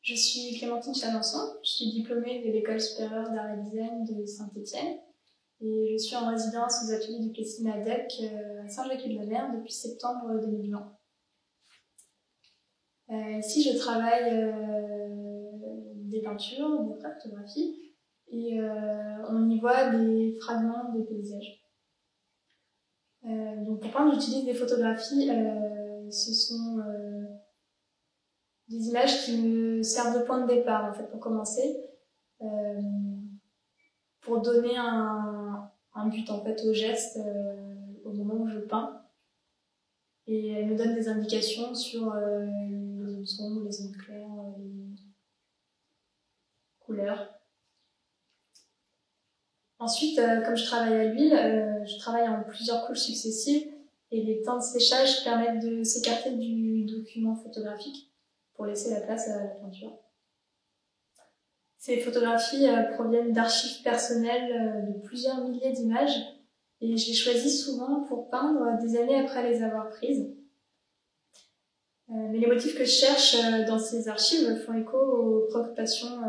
Je suis Clémentine Chalmenson, je suis diplômée de l'École supérieure d'art et design de Saint-Étienne et je suis en résidence aux ateliers du Plessis Madec à Saint-Jacques-de-la-Mer depuis septembre 2020. Ici, je travaille des peintures, des photographies et on y voit des fragments de paysages. Donc pour peindre, j'utilise des photographies, ce sont des images qui me servent de point de départ en fait, pour commencer, pour donner un but en fait, au geste au moment où je peins. Et elles me donnent des indications sur les zones sombres, les zones claires, les couleurs. Ensuite, comme je travaille à l'huile, je travaille en plusieurs couches successives et les temps de séchage permettent de s'écarter du document photographique pour laisser la place à la peinture. Ces photographies proviennent d'archives personnelles de plusieurs milliers d'images et je les choisis souvent pour peindre des années après les avoir prises. Mais les motifs que je cherche dans ces archives font écho aux préoccupations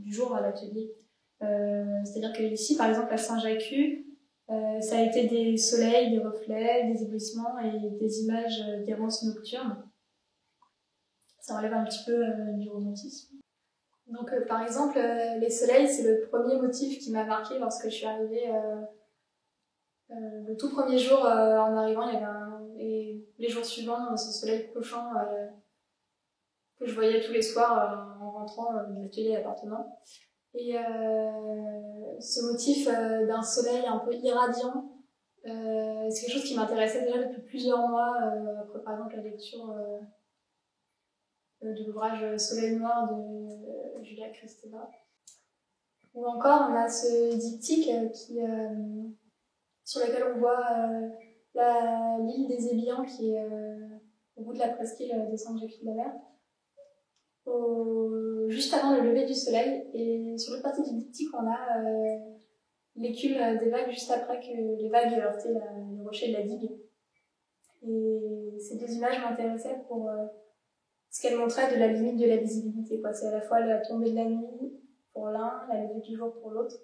du jour à l'atelier. C'est-à-dire qu'ici, par exemple, à Saint-Jacques, ça a été des soleils, des reflets, des éblouissements et des images d'errance nocturne. Ça relève un petit peu du romantisme. Donc, par exemple, les soleils, c'est le premier motif qui m'a marqué lorsque je suis arrivée. Le tout premier jour, en arrivant, il y avait et les jours suivants, ce soleil couchant que je voyais tous les soirs en rentrant de l'atelier à l'appartement. Et ce motif d'un soleil un peu irradiant, c'est quelque chose qui m'intéressait déjà depuis plusieurs mois, après par exemple la lecture de l'ouvrage Soleil noir de Julia Kristeva. Ou encore, on a ce diptyque sur lequel on voit l'île des Ébillans qui est au bout de la presqu'île de Saint-Jacques-de-la-Mer, juste avant le lever du soleil. Et sur l'autre partie du diptyque, on a l'écume des vagues juste après que les vagues aient heurté le rocher de la digue. Et ces deux images m'intéressaient pour ce qu'elles montraient de la limite de la visibilité. C'est à la fois la tombée de la nuit pour l'un, la levée du jour pour l'autre.